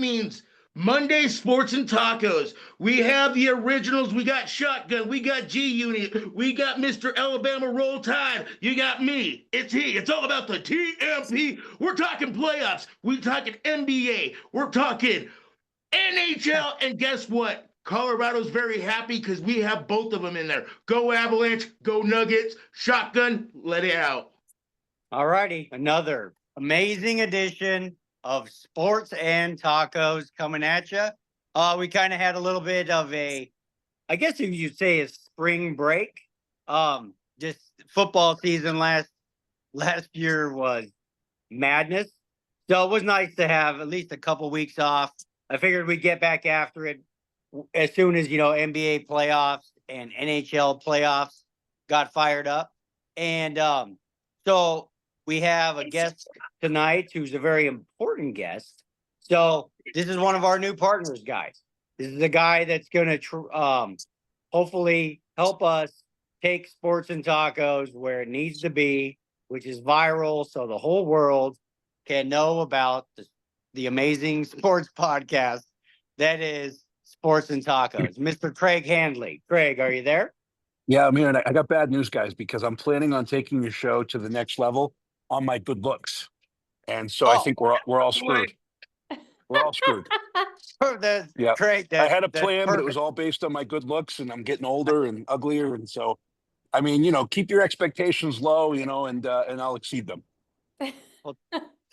means Monday Sports and Tacos. We have the originals. We got Shotgun. We got G Unit. We got Mr. Alabama Roll Tide. You got me. It's he. It's all about the TMP. We're talking playoffs. We're talking NBA. We're talking NHL. And guess what? Colorado's very happy because we have both of them in there. Go Avalanche. Go Nuggets. Shotgun. Let it out. All righty. Another amazing edition of Sports and Tacos coming at you. We kind of had a little bit of a, I guess if you'd say a spring break. Just football season last year was madness. So it was nice to have at least a couple weeks off. I figured we'd get back after it as soon as, NBA playoffs and NHL playoffs got fired up. And so we have a guest tonight who's a very important guest. So this is one of our new partners, guys. This is a guy that's going to hopefully help us take Sports and Tacos where it needs to be, which is viral, so the whole world can know about the amazing sports podcast that is Sports and Tacos. Mr. Craig Handley. Craig, are you there? Yeah, I'm here, and I got bad news, guys, because I'm planning on taking your show to the next level on my good looks, and so I think we're all screwed. We're all screwed. Yeah, Craig, I had a plan, but it was all based on my good looks, and I'm getting older and uglier, and so, I mean, keep your expectations low, and I'll exceed them. Well,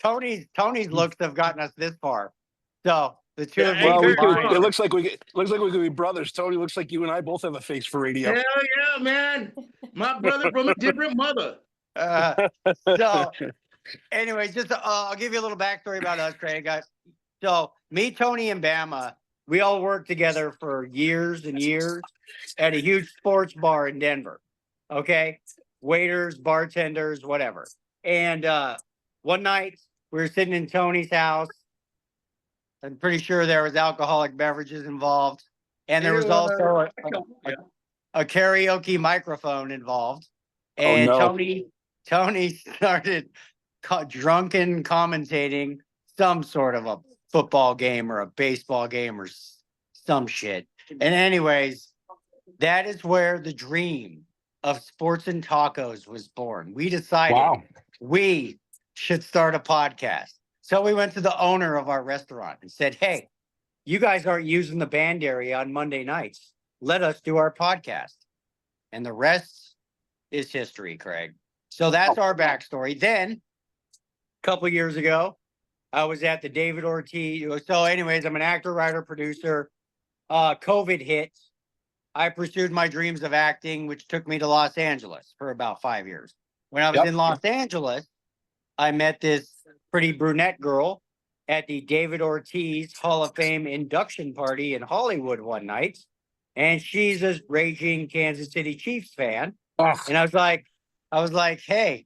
Tony's looks have gotten us this far, so the two of you. Well, it looks like we could be brothers. Tony looks like you and I both have a face for radio. Hell yeah, man! My brother from a different mother. So, anyways, just I'll give you a little backstory about us, Craig. So, me, Tony, and Bama, we all worked together for years and years at a huge sports bar in Denver. Okay, waiters, bartenders, whatever. And one night we were sitting in Tony's house. I'm pretty sure there was alcoholic beverages involved, and there was also a karaoke microphone involved. And Tony started drunken commentating some sort of a football game or a baseball game or some shit. And anyways, that is where the dream of Sports and Tacos was born. We decided we should start a podcast. So we went to the owner of our restaurant and said, hey, you guys aren't using the band area on Monday nights. Let us do our podcast. And the rest is history, Craig. So that's our backstory. Then, a couple years ago, I was at the David Ortiz. So anyways, I'm an actor, writer, producer. COVID hit. I pursued my dreams of acting, which took me to Los Angeles for about 5 years. When I was in Los Angeles, I met this pretty brunette girl at the David Ortiz Hall of Fame induction party in Hollywood one night. And she's a raging Kansas City Chiefs fan. And I was like, hey,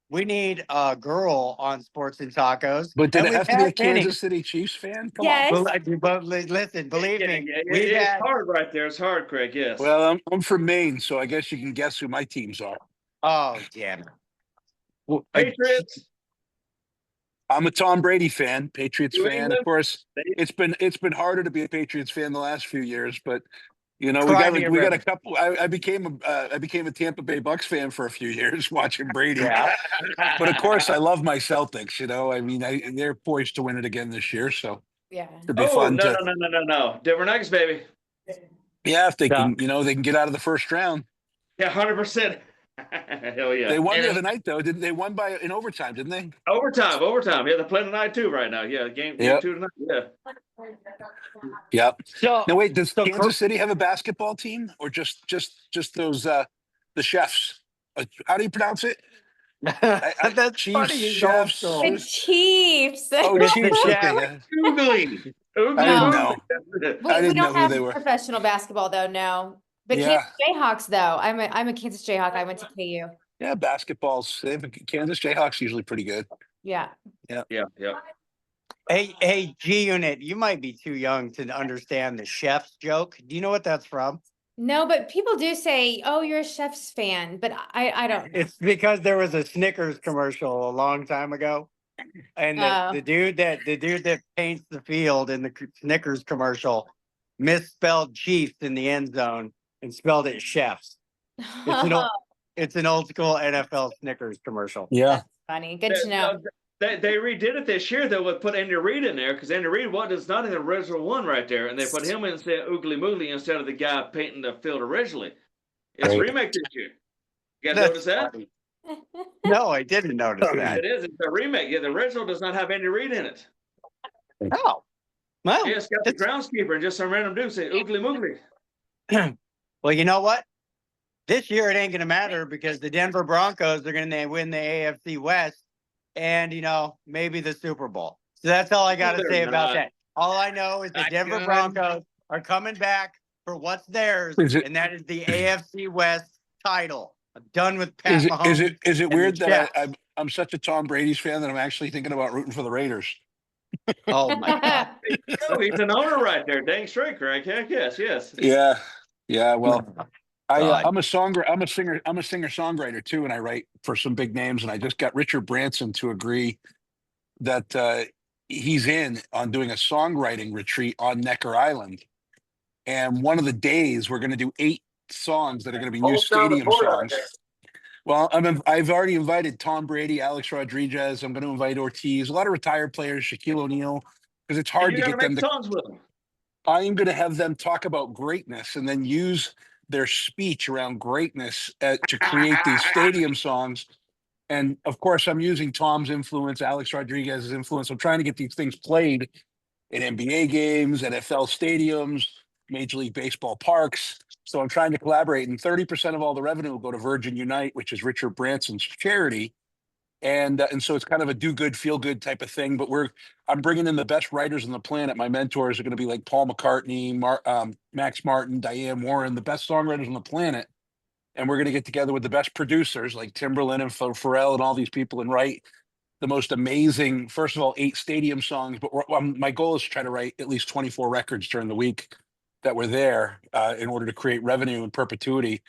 we need a girl on Sports and Tacos. But did it have to be a Kansas City Chiefs fan? Come on. But listen, believe me. It's hard right there. It's hard, Craig, yes. Well, I'm from Maine, so I guess you can guess who my teams are. Oh, damn it. Well, Patriots. I'm a Tom Brady fan, Patriots fan. Of course, it's been harder to be a Patriots fan the last few years, but we got a couple. I became a Tampa Bay Bucks fan for a few years watching Brady. But of course, I love my Celtics. I mean, they're poised to win it again this year, so it'd be fun. No, Denver Nuggets, baby. Yeah, if they can, they can get out of the first round. Yeah, 100%. Hell yeah! They won the other night, though. They won in overtime, didn't they? Overtime. Yeah, they're playing tonight too. Right now, yeah, game 2 tonight. Yeah. Yep. So now, wait. Does Kansas City have a basketball team, or just those the chefs? How do you pronounce it? That's Chiefs, funny. chefs. The Chiefs. Oh, Chiefs. Okay. Googling. I didn't know. We don't have professional basketball though. No. But Kansas Jayhawks, though, I'm a Kansas Jayhawk. I went to KU. Yeah, basketball's Kansas Jayhawks usually pretty good. Yeah. Hey, G Unit, you might be too young to understand the chef's joke. Do you know what that's from? No, but people do say, "Oh, you're a Chef's fan," but I don't know. It's because there was a Snickers commercial a long time ago, And Oh. the dude that paints the field in the Snickers commercial misspelled Chiefs in the end zone and spelled it Chefs. It's an old school NFL Snickers commercial. Yeah. That's funny. Good to know. They redid it this year though with put Andy Reid in there because Andy Reid is not in the original one right there, and they put him instead Oogly Moogly instead of the guy painting the field originally. It's a remake this year. You guys notice that? Funny. No, I didn't notice that. It is. It's a remake. Yeah, the original does not have Andy Reid in it. Oh, well, Yeah, it's got the groundskeeper and just some random dude say Oogly Moogly. Well, you know what? This year it ain't gonna matter because the Denver Broncos are gonna win the AFC West and maybe the Super Bowl. So that's all I gotta say about that. All I know is the Denver Broncos are coming back for what's theirs, and that is the AFC West title. I'm done with Pat Mahomes. Is it weird that I'm such a Tom Brady's fan that I'm actually thinking about rooting for the Raiders? Oh my God! Oh, he's an owner right there. Dang straight, Craig. Heck yes. Yeah. Well, I'm a singer songwriter too, and I write for some big names. And I just got Richard Branson to agree that he's in on doing a songwriting retreat on Necker Island. And one of the days we're going to do 8 songs that are going to be new stadium songs. Well, I've already invited Tom Brady, Alex Rodriguez. I'm going to invite Ortiz, a lot of retired players, Shaquille O'Neal, because it's hard to get them to. Songs with them. I am going to have them talk about greatness and then use their speech around greatness to create these stadium songs. And of course, I'm using Tom's influence, Alex Rodriguez's influence. I'm trying to get these things played in NBA games, NFL stadiums, Major League Baseball parks. So I'm trying to collaborate, and 30% of all the revenue will go to Virgin Unite, which is Richard Branson's charity. And so it's kind of a do good, feel good type of thing. But I'm bringing in the best writers on the planet. My mentors are going to be like Paul McCartney, Max Martin, Diane Warren, the best songwriters on the planet. And we're going to get together with the best producers like Timberland and Pharrell and all these people and write the most amazing, first of all, 8 stadium songs. But my goal is to try to write at least 24 records during the week that were there in order to create revenue in perpetuity.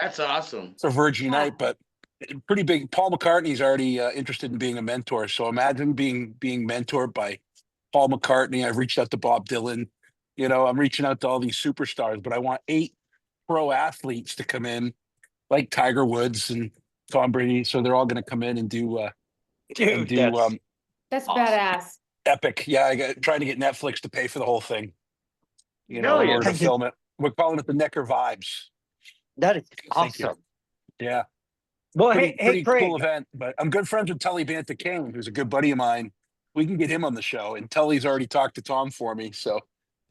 That's awesome. It's a Virgin Unite, but pretty big. Paul McCartney's already interested in being a mentor. So imagine being mentored by Paul McCartney. I've reached out to Bob Dylan. I'm reaching out to all these superstars, but I want 8 pro athletes to come in, like Tiger Woods and Tom Brady. So they're all going to come in and do that's awesome. Badass. Epic. Yeah, trying to get Netflix to pay for the whole thing. In order to film it. We're calling it the Necker Vibes. That is awesome. Yeah. Well, pretty Craig. Cool event. But I'm good friends with Tully Banta King, who's a good buddy of mine. We can get him on the show. And Tully's already talked to Tom for me. So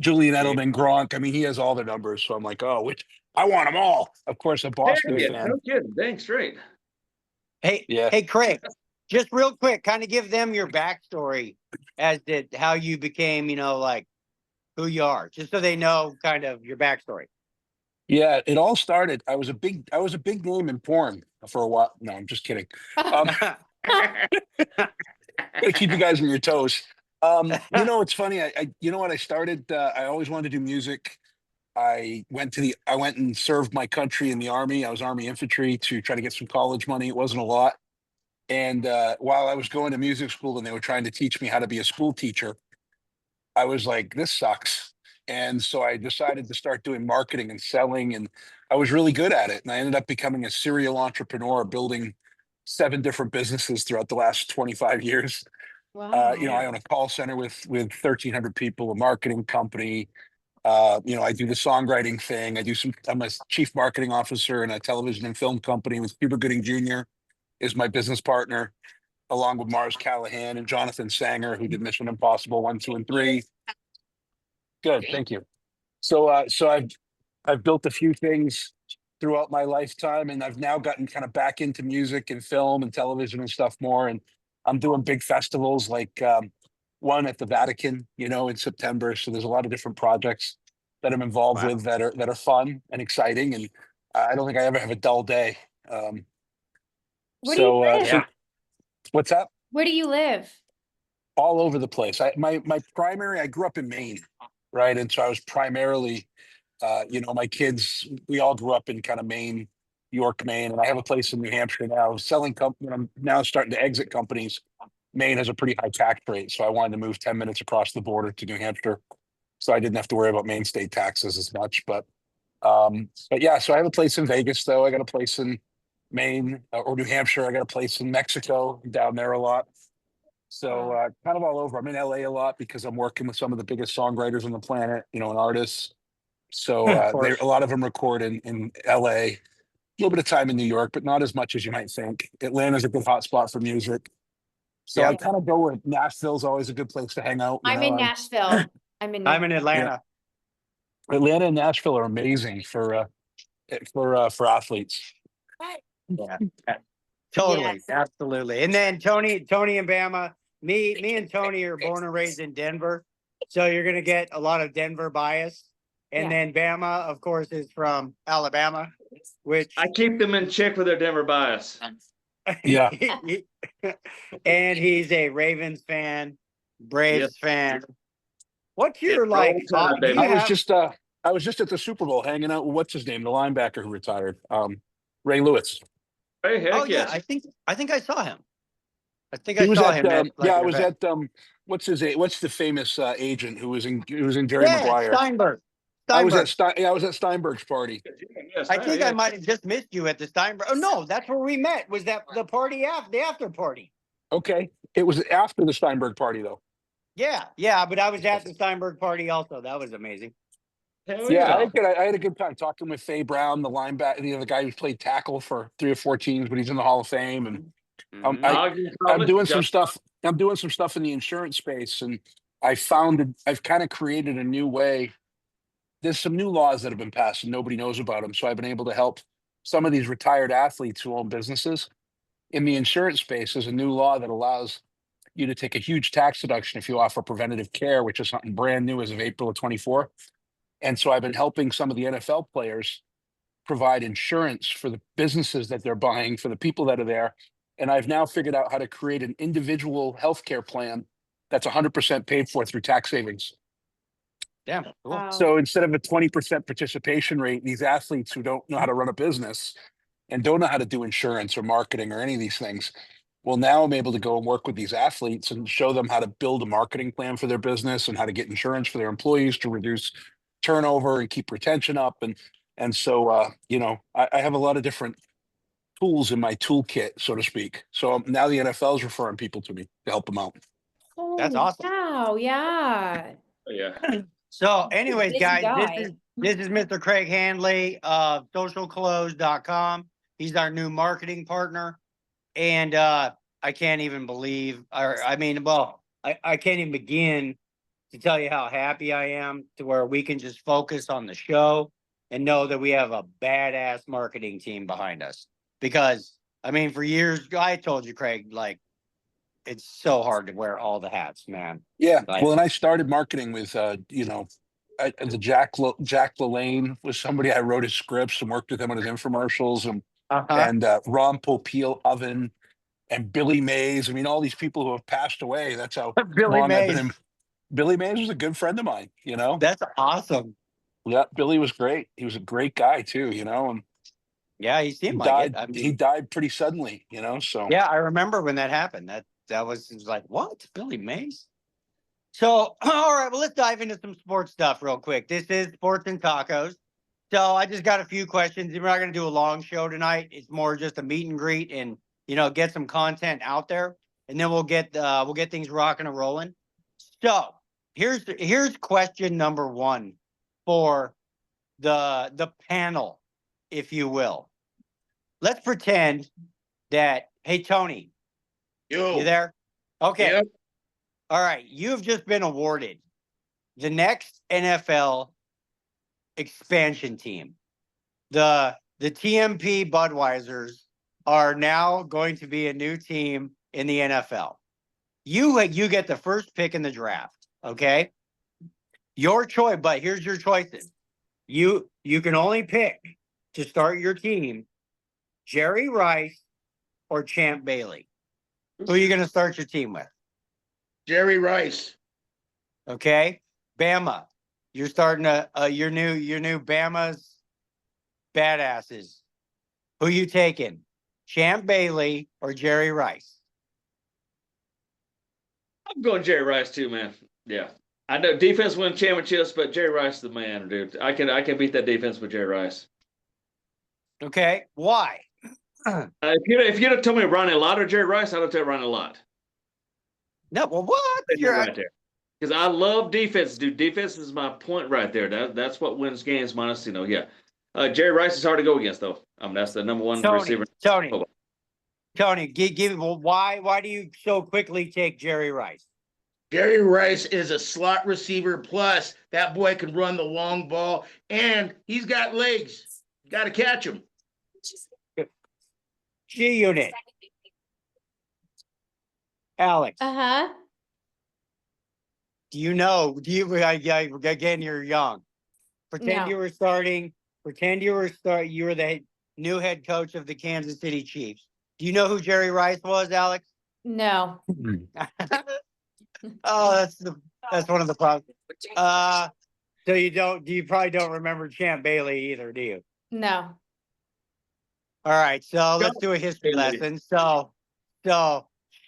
Julian Edelman, Gronk. I mean, he has all the numbers. So I'm like, I want them all. Of course, a Boston fan. No kidding. Dang straight. Hey, Craig. Just real quick, kind of give them your backstory as to how you became, who you are, just so they know kind of your backstory. Yeah, it all started. I was a big name in porn for a while. No, I'm just kidding. Gotta keep you guys on your toes. It's funny. I started. I always wanted to do music. I went and served my country in the Army. I was Army infantry to try to get some college money. It wasn't a lot. And while I was going to music school and they were trying to teach me how to be a school teacher, I was like, this sucks. And so I decided to start doing marketing and selling, and I was really good at it. And I ended up becoming a serial entrepreneur, building 7 different businesses throughout the last 25 years. Wow. I own a call center with 1,300 people, a marketing company. I do the songwriting thing. I'm a chief marketing officer in a television and film company with Cuba Gooding Jr. is my business partner, along with Mars Callahan and Jonathan Sanger, who did Mission Impossible 1, 2, and 3. Good, thank you. So I've built a few things throughout my lifetime, and I've now gotten kind of back into music and film and television and stuff more. And I'm doing big festivals like one at the Vatican, in September. So there's a lot of different projects that I'm involved with that are fun and exciting. And I don't think I ever have a dull day. Where do you live? What's that? Where do you live? All over the place. I grew up in Maine, right? And so I was primarily, my kids, we all grew up in kind of Maine, York, Maine, and I have a place in New Hampshire now. I'm now starting to exit companies Maine has a pretty high tax rate, so I wanted to move 10 minutes across the border to New Hampshire, so I didn't have to worry about Maine state taxes as much. But yeah, so I have a place in Vegas, though. I got a place in Maine or New Hampshire. I got a place in Mexico, down there a lot. So kind of all over. I'm in LA a lot because I'm working with some of the biggest songwriters on the planet, and artists. So a lot of them record in LA. A little bit of time in New York, but not as much as you might think. Atlanta's a good hotspot for music. So I kind of go where Nashville's always a good place to hang out. I'm in Nashville. I'm in Atlanta. Yeah. Atlanta and Nashville are amazing for athletes. Yeah, totally, yes. Absolutely. And then Tony and Bama, me and Tony are born and raised in Denver, so you're gonna get a lot of Denver bias. And then Bama, of course, is from Alabama, which I keep them in check with their Denver bias. Yeah. And he's a Ravens fan, Braves fan. What's your I was just at the Super Bowl hanging out with what's his name, the linebacker who retired, Ray Lewis. Hey, heck yes. I think I saw him. I think I saw him. I was at what's the famous agent who was in Jerry Maguire? Steinberg. I was at Steinberg's party. Yes, I think I might have just missed you at the Steinberg. Oh no, that's where we met. Was that the party the after party? Okay, it was after the Steinberg party though. Yeah, but I was at the Steinberg party also. That was amazing. Yeah, I had a good time talking with Faye Brown, the linebacker, the guy who played tackle for 3 or 4 teams, but he's in the Hall of Fame. And I'm doing some stuff. I'm doing some stuff in the insurance space, and I've kind of created a new way. There's some new laws that have been passed and nobody knows about them. So I've been able to help some of these retired athletes who own businesses. In the insurance space, there's a new law that allows you to take a huge tax deduction if you offer preventative care, which is something brand new as of April of 24. And so I've been helping some of the NFL players provide insurance for the businesses that they're buying, for the people that are there. And I've now figured out how to create an individual healthcare plan that's 100% paid for through tax savings. Damn. Cool. Wow. So instead of a 20% participation rate, these athletes who don't know how to run a business and don't know how to do insurance or marketing or any of these things, well, now I'm able to go and work with these athletes and show them how to build a marketing plan for their business and how to get insurance for their employees to reduce turnover and keep retention up. And so, I have a lot of different tools in my toolkit, so to speak. So now the NFL is referring people to me to help them out. That's awesome. Wow, yeah. Yeah. So anyways, guys, this is Mr. Craig Handley of socialclose.com. He's our new marketing partner. And I can't even believe, I can't even begin to tell you how happy I am to where we can just focus on the show and know that we have a badass marketing team behind us. Because, for years, I told you, Craig, it's so hard to wear all the hats, man. Yeah. And I started marketing with, the Jack LaLanne was somebody I wrote his scripts and worked with him on his infomercials, and Ron Popeil Oven and Billy Mays. All these people who have passed away. That's how Billy Mays. Billy Mays was a good friend of mine, That's awesome. Yeah, Billy was great. He was a great guy too, and yeah, he seemed like it. He died pretty suddenly, so. Yeah, I remember when that happened. That was like, what? Billy Mays? So, all right, well, let's dive into some sports stuff real quick. This is Sports and Tacos. So I just got a few questions. We're not going to do a long show tonight. It's more just a meet and greet and, get some content out there. And then we'll get things rocking and rolling. So here's question number 1 for the panel, if you will. Let's pretend that, hey, Tony, you there? Okay. Yep. All right. You've just been awarded the next NFL expansion team. The TMP Budweisers are now going to be a new team in the NFL. You get the first pick in the draft. Okay. Your choice, but here's your choices. You can only pick to start your team Jerry Rice or Champ Bailey. Who are you going to start your team with? Jerry Rice. Okay. Bama. You're starting your new Bama's badasses. Who you taking? Champ Bailey or Jerry Rice? I'm going Jerry Rice too, man. Yeah. I know defense win championships, but Jerry Rice is the man, dude. I can beat that defense with Jerry Rice. Okay. Why? If you'd have told me Ronnie Lott or Jerry Rice, I'd have told Ronnie Lott. No, well, what? You're right there. Because I love defense, dude. Defense is my point right there. That's what wins games, minus, yeah. Jerry Rice is hard to go against, though. That's the number one receiver. Tony, give me, well, why do you so quickly take Jerry Rice? Jerry Rice is a slot receiver. Plus, that boy can run the long ball, and he's got legs. You got to catch him. G Unit. Alex. Do you again, you're young. Pretend you were the new head coach of the Kansas City Chiefs. Do you know who Jerry Rice was, Alex? No. Oh, that's one of the problems. So you probably don't remember Champ Bailey either, do you? No. All right, so let's do a history lesson. So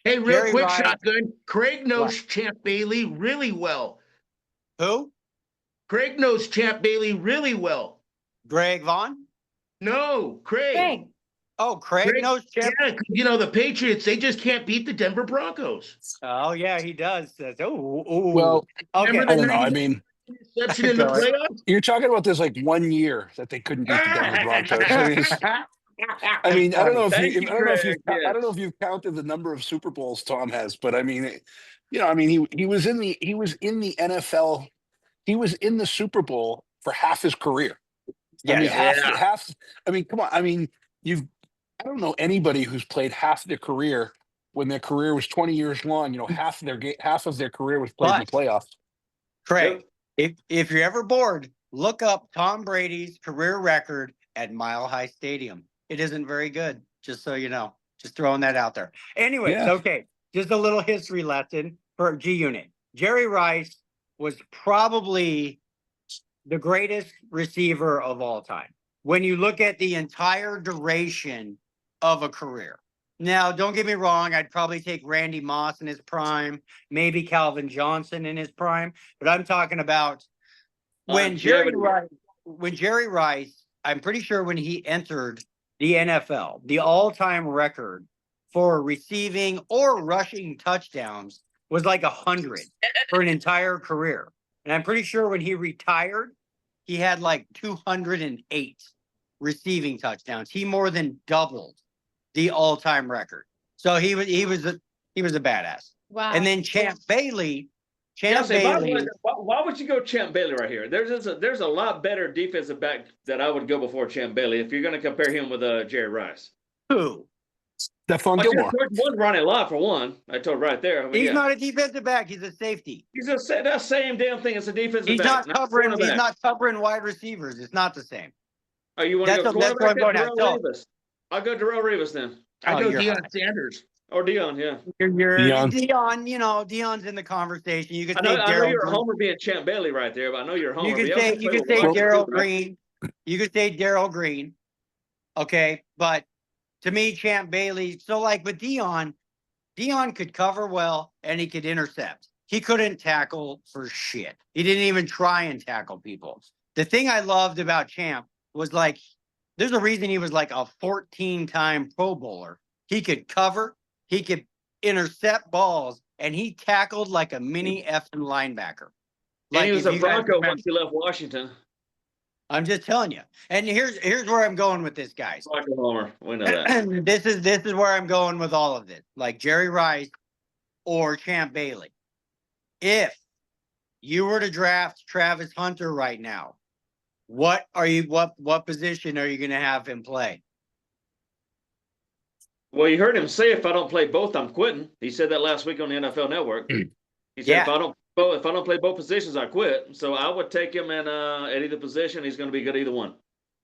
hey, real Jerry quick, Rice, Shotgun. Craig knows Champ Bailey really well. Who? Craig knows Champ Bailey really well. Greg Vaughn? No, Craig. Oh, Craig knows Champ. Yeah, the Patriots, they just can't beat the Denver Broncos. Oh, yeah, he does. Well, okay. I don't know. I mean, interception in the playoffs? You're talking about this like 1 year that they couldn't beat the Denver Broncos. I mean, I don't know if you've counted the number of Super Bowls Tom has, but I mean, he was in the NFL. He was in the Super Bowl for half his career. Yeah, I mean, half. I mean, come on. I mean, I don't know anybody who's played half their career when their career was 20 years long. Half of their career was played in the playoffs. Craig, if you're ever bored, look up Tom Brady's career record at Mile High Stadium. It isn't very good, just so you know. Just throwing that out there. Anyways, okay, just a little history lesson for G Unit. Jerry Rice was probably the greatest receiver of all time when you look at the entire duration of a career. Now, don't get me wrong, I'd probably take Randy Moss in his prime, maybe Calvin Johnson in his prime, but I'm talking about when Jerry Rice, I'm pretty sure when he entered the NFL, the all-time record for receiving or rushing touchdowns was like 100 for an entire career. And I'm pretty sure when he retired, he had like 208 receiving touchdowns. He more than doubled the all-time record. So he was a badass. Wow. And then Champ Bailey. Why would you go Champ Bailey right here? There's a lot better defensive back that I would go before Champ Bailey if you're going to compare him with Jerry Rice. Who? Stephon Gilmore. One Ronnie Lott for one. I told right there. I mean, he's not a defensive back. He's a safety. He's that same damn thing as a defensive back. He's not covering wide receivers. It's not the same. Oh, you want to go? That's what I'm going at. I'll go Darrell Revis then. I go Deion Sanders. Or Deion, yeah. Deion, Deion's in the conversation. You could say I know you're a homer being Champ Bailey right there, but I know you're a homer. You could say Darrell Green. You could say Darrell Green. Okay, but to me, Champ Bailey. So like with Deion could cover well and he could intercept. He couldn't tackle for shit. He didn't even try and tackle people. The thing I loved about Champ was like, there's a reason he was like a 14-time Pro Bowler. He could cover. He could intercept balls, and he tackled like a mini effing linebacker. Like, and he was a Bronco once he left Washington. I'm just telling you. And here's where I'm going with this, guys. Bronco homer. We know that. this is where I'm going with all of this. Like Jerry Rice or Champ Bailey. If you were to draft Travis Hunter right now, what position are you going to have him play? Well, you heard him say, if I don't play both, I'm quitting. He said that last week on the NFL Network. He said, if I don't play both positions, I quit. So I would take him in at either position. He's going to be good either one.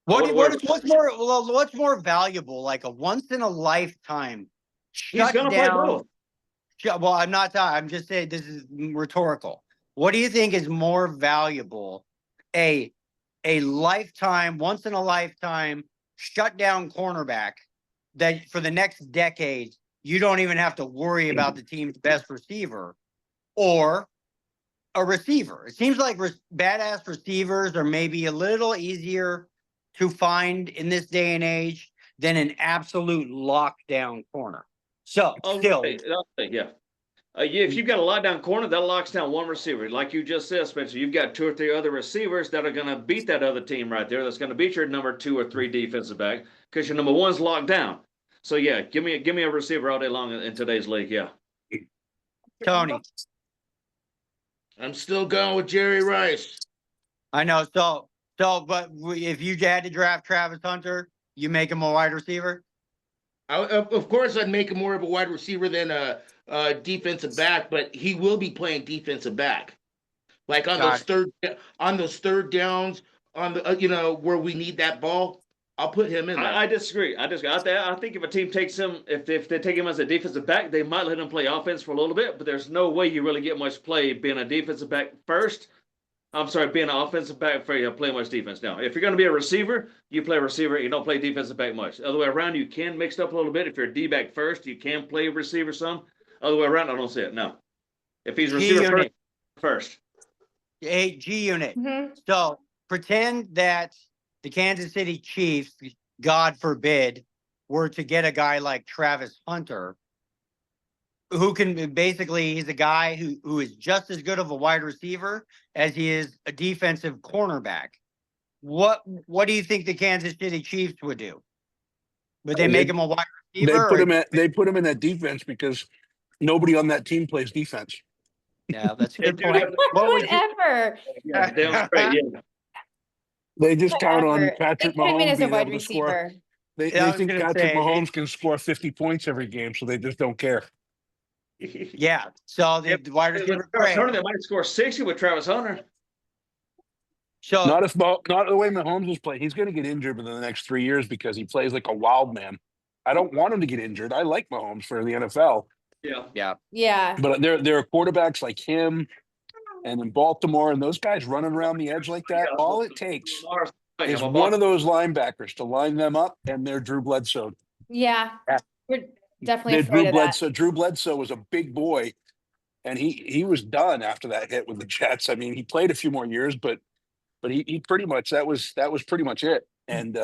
What's more valuable? Like a once in a lifetime. He's going to play both. Well, I'm just saying this is rhetorical. What do you think is more valuable? A lifetime, once in a lifetime shutdown cornerback that for the next decade, you don't even have to worry about the team's best receiver, or a receiver. It seems like badass receivers are maybe a little easier to find in this day and age than an absolute lockdown corner. So, still, yeah. If you've got a lockdown corner, that locks down one receiver. Like you just said, Spencer, you've got 2 or 3 other receivers that are going to beat that other team right there. That's going to beat your number 2 or 3 defensive back because your number 1's locked down. So yeah, give me a receiver all day long in today's league. Yeah. Tony. I'm still going with Jerry Rice. I know. But if you had to draft Travis Hunter, you make him a wide receiver? Of course, I'd make him more of a wide receiver than a defensive back, but he will be playing defensive back, like on those third downs, on the where we need that ball. I'll put him in there. I disagree. I think if a team takes him, if they take him as a defensive back, they might let him play offense for a little bit, but there's no way you really get much play being a defensive back first. I'm sorry, being an offensive back for you play much defense. Now, if you're going to be a receiver, you play receiver. You don't play defensive back much. Other way around, you can mix it up a little bit. If you're a D-back first, you can play receiver some. Other way around, I don't see it. No. If he's receiver first. G unit. Mm-hmm. So pretend that the Kansas City Chiefs, God forbid, were to get a guy like Travis Hunter, who can basically, he's a guy who is just as good of a wide receiver as he is a defensive cornerback. What do you think the Kansas City Chiefs would do? Would they make him a wide receiver? They put him in that defense because nobody on that team plays defense. Yeah, that's a good point. Whatever. They just count on Patrick Mahomes being able to score. They think Patrick Mahomes can score 50 points every game, so they just don't care. Yeah. So the wide receiver, they might score 60 with Travis Hunter. So not the way Mahomes is playing. He's going to get injured within the next 3 years because he plays like a wild man. I don't want him to get injured. I like Mahomes for the NFL. Yeah. But there are quarterbacks like him and in Baltimore and those guys running around the edge like that. All it takes is one of those linebackers to line them up, and they're Drew Bledsoe. Yeah. We're definitely afraid of that. Drew Bledsoe was a big boy, and he was done after that hit with the Jets. I mean, he played a few more years, but he pretty much that was pretty much it. And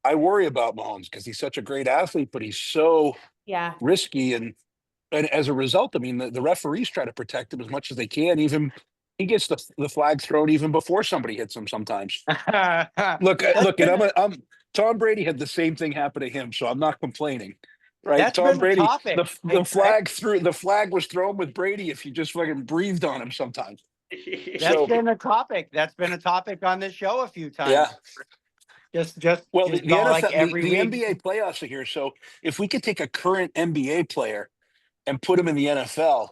I worry about Mahomes because he's such a great athlete, but he's so risky, and as a result, I mean, the referees try to protect him as much as they can. Even he gets the flag thrown even before somebody hits him sometimes. Look, and Tom Brady had the same thing happen to him, so I'm not complaining. Right, that's Tom Brady. The flag was thrown with Brady if you just fucking breathed on him sometimes. That's been a topic. That's been a topic on this show a few times. Yeah. The NFL, like the NBA playoffs are here. So if we could take a current NBA player and put him in the NFL,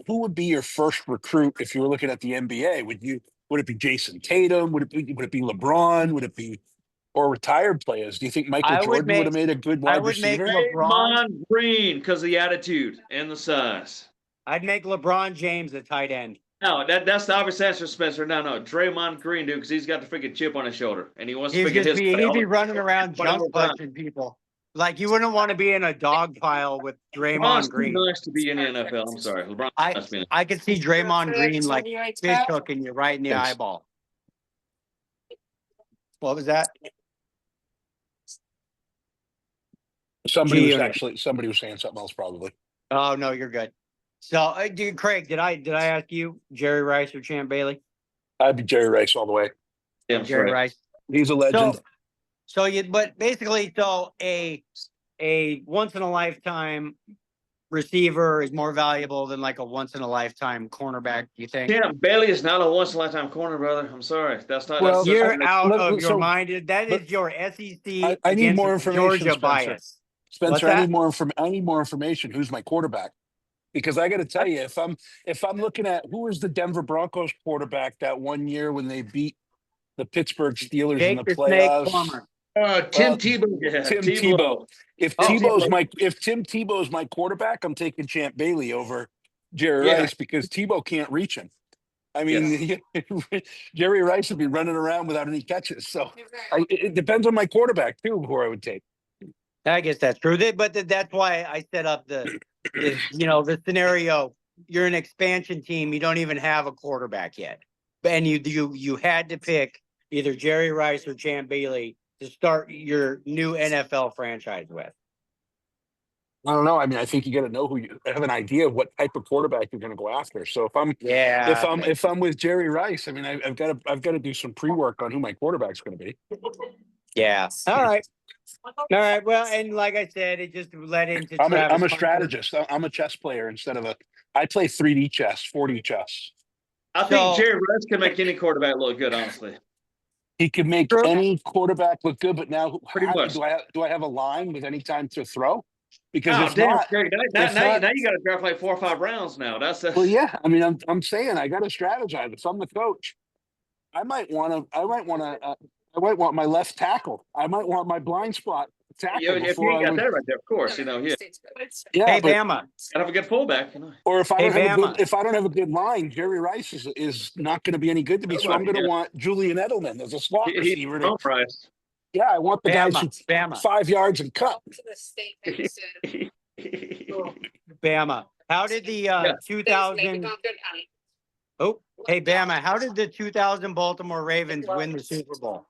who would be your first recruit if you were looking at the NBA? Would it be Jason Tatum? Would it be LeBron? Would it be or retired players? Do you think Michael Jordan would have made a good wide receiver? LeBron Green because of the attitude and the size. I'd make LeBron James a tight end. No, that's the obvious answer, Spencer. No, Draymond Green, dude, because he's got the freaking chip on his shoulder and he wants to forget his. He'd be running around junk punching people. Like you wouldn't want to be in a dog pile with Draymond Green. Nice to be in the NFL. I'm sorry, LeBron. I could see Draymond Green like fish hooking you right in the eyeball. What was that? Somebody was saying something else probably. Oh no, you're good. So, Craig, did I ask you Jerry Rice or Champ Bailey? I'd be Jerry Rice all the way. Yeah, Jerry Rice. He's a legend. But basically, a once in a lifetime receiver is more valuable than like a once in a lifetime cornerback. You think? Champ Bailey is not a once in a lifetime corner, brother. I'm sorry, that's not. Well, you're out of your mind. That is your SEC. I need more information. Georgia bias. Spencer, I need more information. Who's my quarterback? Because I got to tell you, if I'm looking at who was the Denver Broncos quarterback that one year when they beat the Pittsburgh Steelers in the playoffs, Tim Tebow. Yeah, Tim Tebow. If Tim Tebow's my quarterback, I'm taking Champ Bailey over Jerry Rice because Tebow can't reach him. I mean, Jerry Rice would be running around without any catches. So it depends on my quarterback too, who I would take. I guess that's true. But that's why I set up the scenario you're an expansion team. You don't even have a quarterback yet, and you had to pick either Jerry Rice or Champ Bailey to start your new NFL franchise with. I don't know. I mean, I think you got to know who you have an idea of what type of quarterback you're going to go after. So if I'm with Jerry Rice, I mean, I've got to do some pre-work on who my quarterback's going to be. Yeah. All right. Well, and like I said, it just led into. I'm a strategist. I'm a chess player instead of I play 3D chess, 4D chess. I think Jerry Rice can make any quarterback look good. Honestly, he could make any quarterback look good. But now, much. do I have a line with any time to throw? Because now you got to draft like 4 or 5 rounds now. Well, yeah. I mean, I'm saying I got to strategize. If I'm the coach, I might want my left tackle. I might want my blind spot tackle. If you got that right there, of course, yeah. Hey, Bama, gotta have a good fullback. Or if I don't have a good line, Jerry Rice is not going to be any good to me. So I'm going to want Julian Edelman as a slot receiver. Yeah, I want the guys who 5 yards and cut. Bama. How did the 2000? Oh, hey Bama. How did the 2000 Baltimore Ravens win the Super Bowl?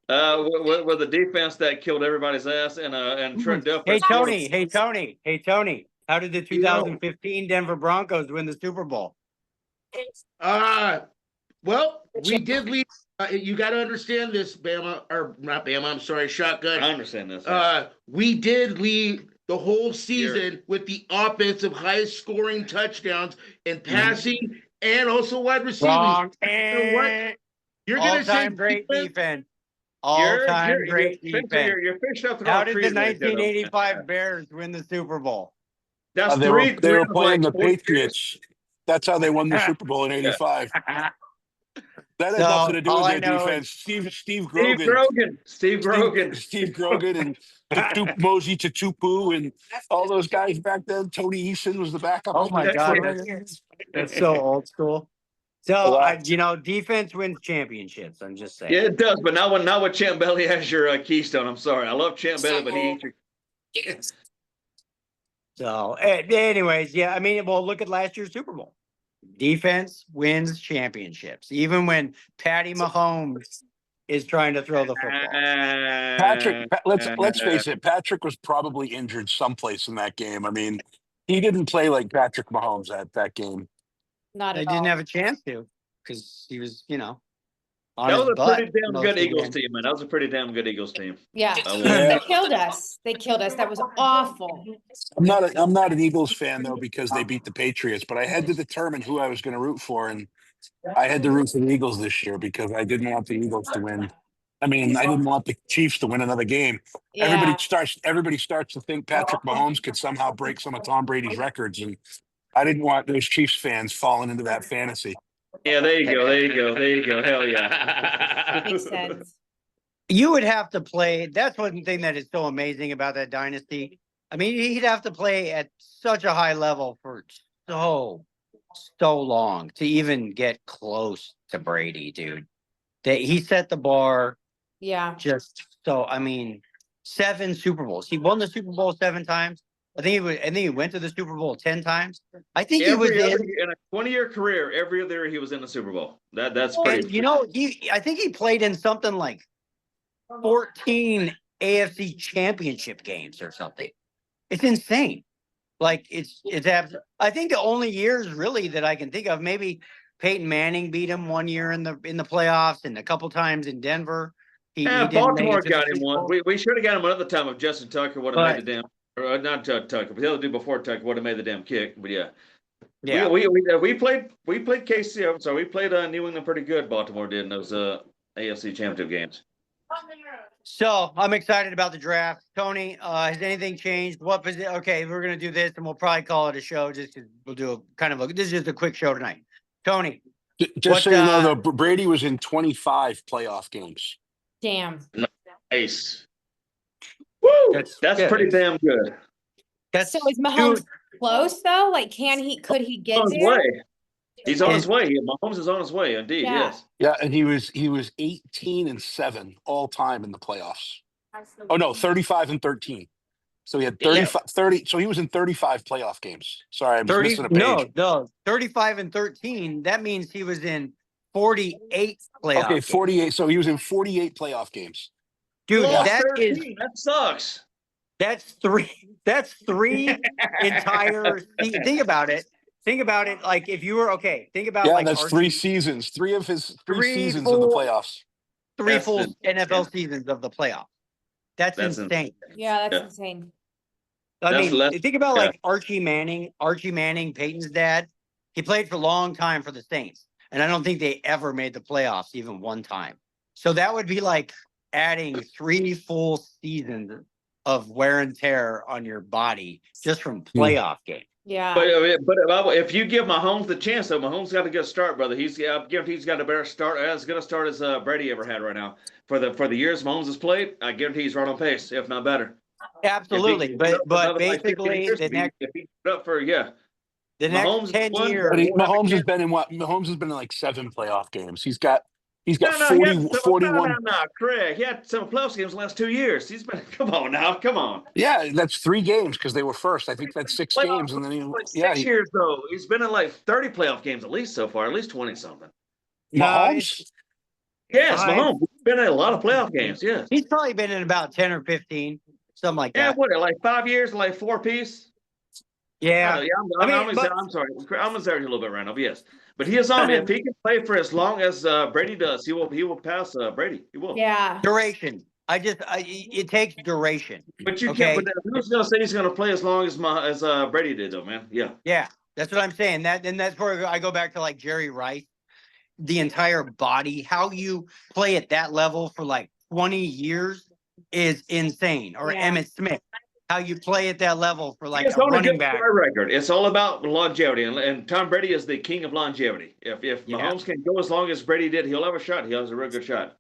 With the defense that killed everybody's ass and Trent Dilfer. Hey Tony. How did the 2015 Denver Broncos win the Super Bowl? Well, we did lead. You got to understand this, Bama, or not Bama. I'm sorry, Shotgun. I understand this. We did lead the whole season with the offensive highest scoring touchdowns and passing, and also wide receiving. Wrong. You're going to say great defense. All-time great defense. You're fishing up the How did the 1985 Bears win the Super Bowl? They were playing the Patriots. That's how they won the Super Bowl in '85. That has nothing to do with their defense. Steve Grogan. Steve Grogan and Mosey Tutupu and all those guys back then. Tony Eason was the backup. Oh my God. That's so old school. So, defense wins championships. I'm just saying. Yeah, it does. But not with Champ Bailey as your keystone. I'm sorry. I love Champ Bailey, but he ain't your. So, anyways, yeah. I mean, well, look at last year's Super Bowl. Defense wins championships, even when Patty Mahomes is trying to throw the football. Patrick, let's face it. Patrick was probably injured someplace in that game. I mean, he didn't play like Patrick Mahomes at that game. Not at all. He didn't have a chance to because he was, on that his was a butt pretty damn good Eagles team, man. That was a pretty damn good Eagles team. Yeah. They killed us. That was awful. I'm not an Eagles fan though because they beat the Patriots, but I had to determine who I was going to root for, and I had to root for the Eagles this year because I didn't want the Eagles to win. I mean, I didn't want the Chiefs to win another game. Yeah. Everybody starts to think Patrick Mahomes could somehow break some of Tom Brady's records, and I didn't want those Chiefs fans falling into that fantasy. Yeah, there you go. Hell yeah. Makes sense. You would have to play. That's one thing that is so amazing about that dynasty. I mean, he'd have to play at such a high level for so long to even get close to Brady, dude. That he set the bar. Yeah. Just so, I mean, 7 Super Bowls. He won the Super Bowl 7 times. I think he went to the Super Bowl 10 times. I think he was in a 20-year career. Every other year he was in the Super Bowl. That's pretty. I think he played in something like 14 AFC Championship games or something. It's insane. Like it's I think the only years really that I can think of, maybe Peyton Manning beat him one year in the playoffs and a couple times in Denver. Baltimore got him one. We should have got him another time if Justin Tucker would have made the damn. Or not Tucker, but the other dude before Tucker would have made the damn kick. But yeah. We played KC. I'm sorry, we played New England pretty good. Baltimore did in those AFC Championship games. So I'm excited about the draft. Tony, has anything changed? What position? Okay, we're gonna do this, and we'll probably call it a show. Just because we'll do this is just a quick show tonight. Tony, just so you know, though, Brady was in 25 playoff games. Damn. Nice. Woo! That's pretty damn good. So is Mahomes close though? Like, could he get there? He's on his way. Mahomes is on his way, indeed. Yeah. Yes. Yeah, and he was 18-7 all time in the playoffs. Oh no, 35-13. So he had Yeah. 30. So he was in 35 playoff games. Sorry, I was 30, missing a page. no, 35 and 13. That means he was in 48 playoff Okay, games. 48. So he was in 48 playoff games. Dude, Lost that 13. is That sucks. that's three entire think about it. Think about it like if you were think about Yeah, like that's Archie, 3 seasons. 3 of his 3 Three seasons in the full- playoffs. three That's full insane. NFL seasons of the playoffs. That's insane. Yeah, that's Yeah. insane. I That's mean, less- think about yeah. like Archie Manning, Peyton's dad. He played for a long time for the Saints, and I don't think they ever made the playoffs even one time. So that would be like adding 3 full seasons of wear and tear on your body just from playoff games. Yeah. But if you give Mahomes the chance, though, Mahomes got a good start, brother. He's got a better start, as good a start as Brady ever had right now. For the years Mahomes has played, I guarantee he's right on pace, if not better. Absolutely, but basically the next if he put up for the next 10 years. But Mahomes has been in Mahomes has been in like 7 playoff games. He's got No, 41. no, Craig. He had 7 playoff games the last 2 years. He's been. Come on now, come on. Yeah, that's 3 games because they were first. I think that's 6 games, and then Six years though. He's been in like 30 playoff games at least so far, at least 20 something. Mahomes. Yes, Five. Mahomes. He's been in a lot of playoff games. Yes. He's probably been in about 10 or 15, something like Yeah, that. what? Like 5 years, like 4 piece. Yeah. I'm sorry. I'm exaggerating a little bit right now, but yes. But he is on. If he can play for as long as Brady does, he will pass Brady. He will. Yeah. Duration. It takes duration. But you Okay. can't. But who's gonna say he's gonna play as long as Brady did, though, man? Yeah. Yeah, that's what I'm saying. That's where I go back to like Jerry Rice, the entire body. How you play at that level for like 20 years is insane. Or Yeah. Emmitt Smith, how you play at that level for like It's a on a running good back. record. It's all about longevity, and Tom Brady is the king of longevity. If Yeah. Mahomes can go as long as Brady did, he'll have a shot. He has a real good shot.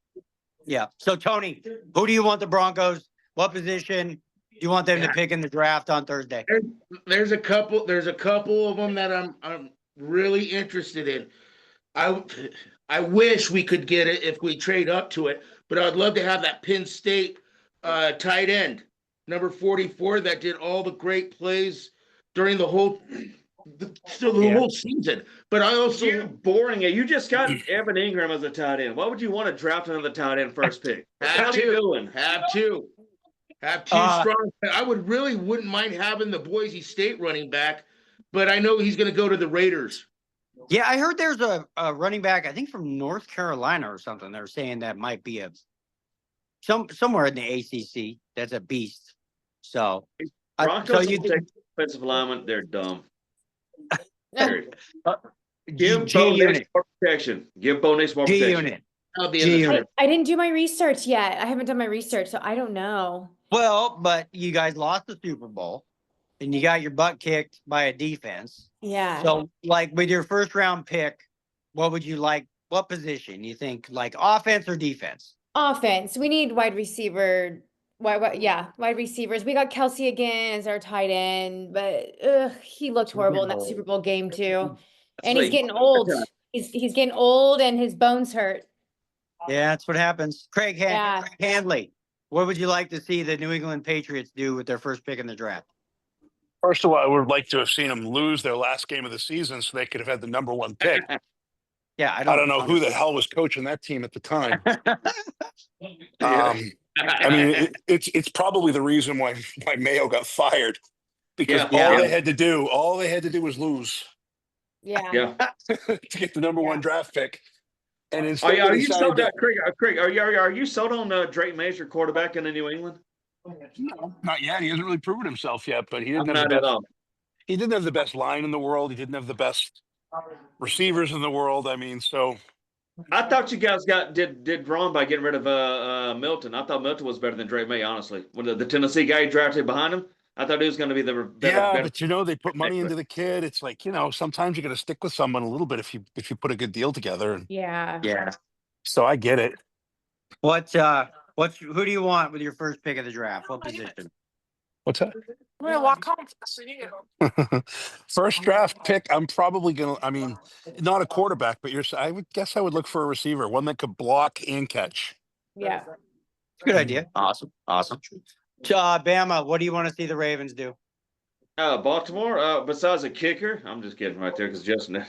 Yeah. So Tony, who do you want the Broncos? What position do you want them to pick in the draft on Thursday? There's a couple of them that I'm really interested in. I wish we could get it if we trade up to it, but I'd love to have that Penn State tight end, number 44, that did all the great plays during the whole whole season. But I also You're boring it. You just got Evan Ingram as a tight end. Why would you want to draft another tight end first pick? What are you doing? have two strong. I wouldn't mind having the Boise State running back, but I know he's going to go to the Raiders. Yeah, I heard there's a running back, I think from North Carolina or something. They're saying that might be somewhere in the ACC. That's a beast. So, Broncos offensive linemen, they're dumb. Period. Give Bo Nix more protection. Give Bo Nix more G protection. unit. I didn't do my research yet. I haven't done my research, so I don't know. Well, but you guys lost the Super Bowl, and you got your butt kicked by a defense. Yeah. So, like with your first round pick, what would you like? What position you think, like offense or defense? Offense. We need wide receiver. Wide receivers. We got Kelsey again as our tight end, but he looked horrible in that Super Bowl game too. And he's getting old. He's getting old, and his bones hurt. Yeah, that's what happens. Craig Handley, what would you like to see the New England Patriots do with their first pick in the draft? First of all, I would like to have seen them lose their last game of the season so they could have had the number 1 pick. Yeah, I don't know who the hell was coaching that team at the time. I mean, it's probably the reason why Mayo got fired, because all they had to do was lose. Yeah. To get the number 1 draft pick. And instead, are you sold on Craig? Are you sold on Drake Mays, your quarterback in the New England? No, not yet. He hasn't really proven himself yet, but he didn't have Not the at best. all. He didn't have the best line in the world. He didn't have the best receivers in the world. I mean, so I thought you guys did wrong by getting rid of Milton. I thought Milton was better than Drake May, honestly. When the Tennessee guy drafted behind him, I thought he was going to be the better. But they put money into the kid. It's like, sometimes you got to stick with someone a little bit if you put a good deal together. And Yeah. so I get it. Who do you want with your first pick of the draft? What position? What's that? First draft pick, I'm probably not a quarterback, but I would guess I would look for a receiver, one that could block and catch. Yeah. Good idea. Awesome. Bama, what do you want to see the Ravens do? Baltimore. Besides a kicker, I'm just kidding right there because Justin.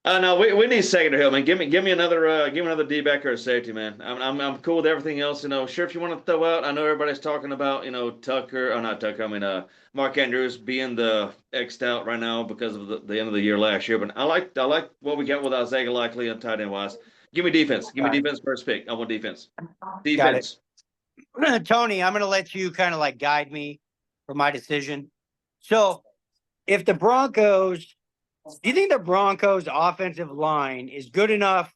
No, we need secondary help, man. Give me another D back or a safety, man. I'm cool with everything else. Sure, if you want to throw out, I know everybody's talking about Tucker, or not Tucker. I mean, Mark Andrews being the X'd out right now because of the end of the year last year. But I like what we got with Isaiah Likely and tight end wise. Give me defense. Give me defense first pick. I want defense. Defense. Tony, I'm going to let you kind of like guide me for my decision. So, if the Broncos. Do you think the Broncos' offensive line is good enough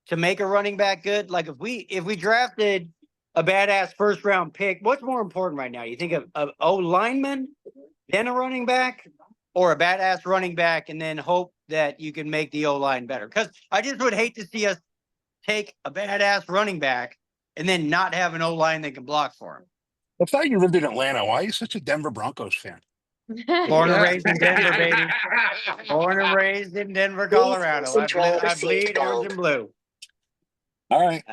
to make a running back good? Like if we drafted a badass first round pick, what's more important right now? You think of O lineman, then a running back, or a badass running back, and then hope that you can make the O line better? Because I just would hate to see us take a badass running back and then not have an O line that can block for him. I thought you lived in Atlanta. Why are you such a Denver Broncos fan? Born and raised in Denver, baby. Born and raised in Denver, Colorado. I bleed orange and blue. All right.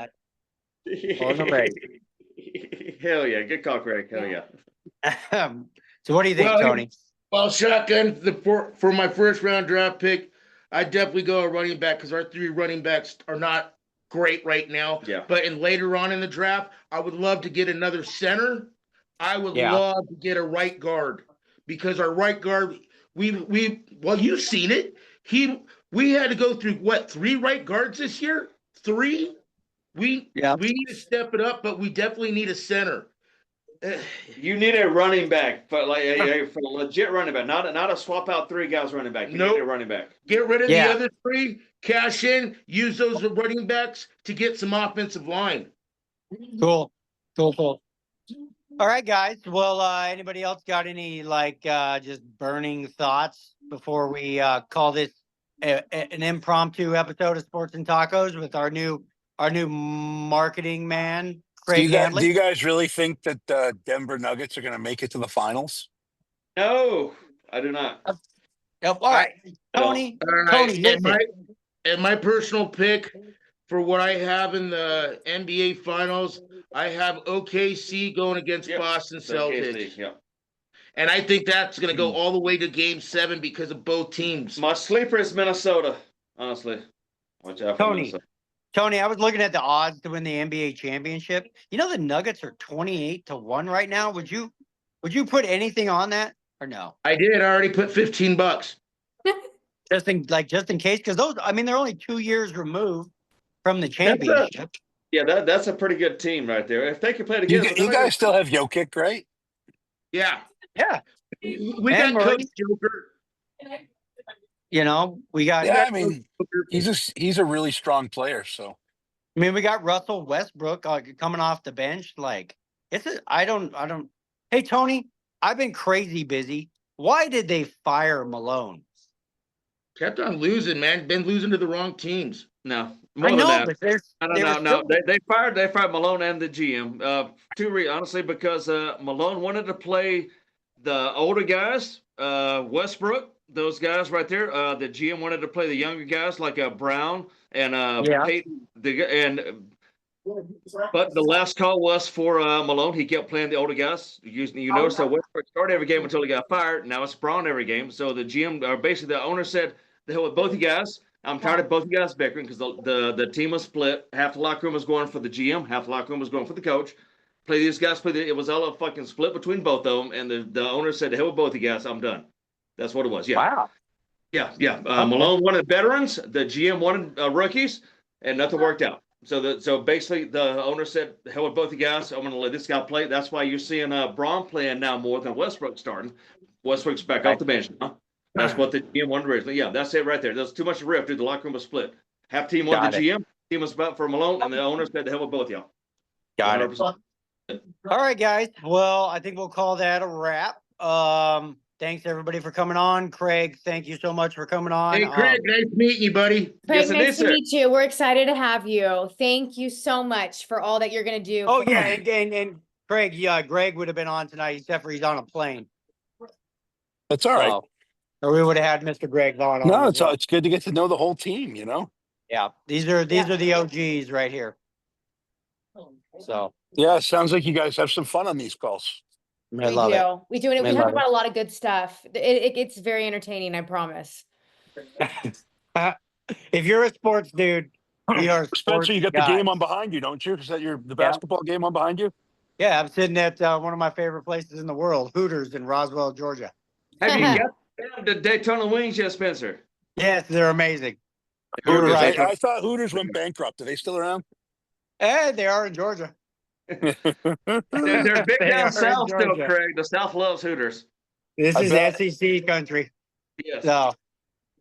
Born and raised. Hell yeah. Good call, Craig. Hell yeah. So what do you think, Tony? Well, shotgun for my first round draft pick, I definitely go a running back because our 3 running backs are not great right now. Yeah. But later on in the draft, I would love to get another center. I would love to get a right guard. Because our right guard, well, you've seen it. We had to go through what, 3 right guards this year? 3? We need to step it up, but we definitely need a center. You need a running back, for a legit running back, not a swap out 3 guys running back. You need a running back. Get rid of the other 3, cash in, use those running backs to get some offensive line. Cool. All right, guys. Well, anybody else got any just burning thoughts before we call this an impromptu episode of Sports and Tacos with our new marketing man, Craig Handley? Do you guys really think that the Denver Nuggets are going to make it to the finals? No, I do not. All right, Tony. Tony, listen. And my personal pick for what I have in the NBA Finals, I have OKC going against Boston Celtics. OKC, And I think that's going to go all the way to Game 7 because of both teams. My sleeper is Minnesota, honestly. Watch out for Minnesota. Tony, I was looking at the odds to win the NBA championship. You know the Nuggets are 28-1 right now. Would you put anything on that or no? I did. I already put $15. just in case, because they're only 2 years removed from the championship. That's a pretty good team right there. If they can play together, you guys still have Jokic, right? Yeah. We And got Coach Joker. We got. Yeah, I mean, he's a really strong player. So, I mean, we got Russell Westbrook coming off the bench. I don't. Hey, Tony, I've been crazy busy. Why did they fire Malone? Kept on losing, man. Been losing to the wrong teams. No. I know, but no. They fired Malone and the GM. Honestly, because Malone wanted to play the older guys, Westbrook, those guys right there. The GM wanted to play the younger guys like Brown and Peyton. But the last call was for Malone. He kept playing the older guys. You notice that Westbrook started every game until he got fired. Now it's Braun every game. So the GM, basically the owner said, "The hell with both you guys. I'm tired of both you guys bickering because the team was split. Half the locker room was going for the GM, half the locker room was going for the coach. Play these guys. It was all a fucking split between both of them. And the owner said, "The hell with both you guys. I'm done." That's what it was. Yeah. Wow. Yeah. Malone wanted veterans. The GM wanted rookies, and nothing worked out. So basically, the owner said, "The hell with both you guys. I'm going to let this guy play." That's why you're seeing Braun playing now more than Westbrook starting. Westbrook's back off the bench now. That's what the GM wanted originally. Yeah, that's it right there. There's too much rift, dude. The locker room was split. Half team wanted the GM, team was about for Malone, and the owner said, "The hell with both y'all." Got 100%. It. All right, guys. Well, I think we'll call that a wrap. Thanks everybody for coming on. Craig, thank you so much for coming on. Hey, Craig, nice meeting you, buddy. Craig, nice to meet you. We're excited to have you. Thank you so much for all that you're going to do. Oh, yeah, and Craig, Greg would have been on tonight, except for he's on a plane. That's all right. Or we would have had Mr. Greg Vaughn on. No, it's good to get to know the whole team, Yeah, these are the OGs right here. So, Yeah, sounds like you guys have some fun on these calls. I love it. We do, and we I talk love it. about a lot of good stuff. It gets very entertaining, I promise. If you're a sports dude, we are sports Spencer, you got the guys. game on behind you, don't you? Is that the Yeah. basketball game on behind you? Yeah, I'm sitting at one of my favorite places in the world, Hooters in Roswell, Georgia. Have you got the Daytona Wings yet, Spencer? Yes, they're amazing. Hooters. Right. I thought Hooters went bankrupt. Are they still around? And they are in Georgia. They're big They are down in south still, Georgia. Craig. The South loves Hooters. This I is bet. SEC country. Yes. So,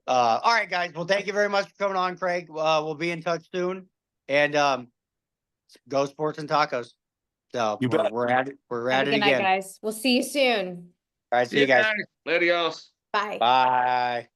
all right, guys. Well, thank you very much for coming on, Craig. We'll be in touch soon. And go sports and tacos. So You bet. we're at it. We're Have at a it good night, again. guys. We'll see you soon. All right, see you guys. Later, y'all. Bye. Bye.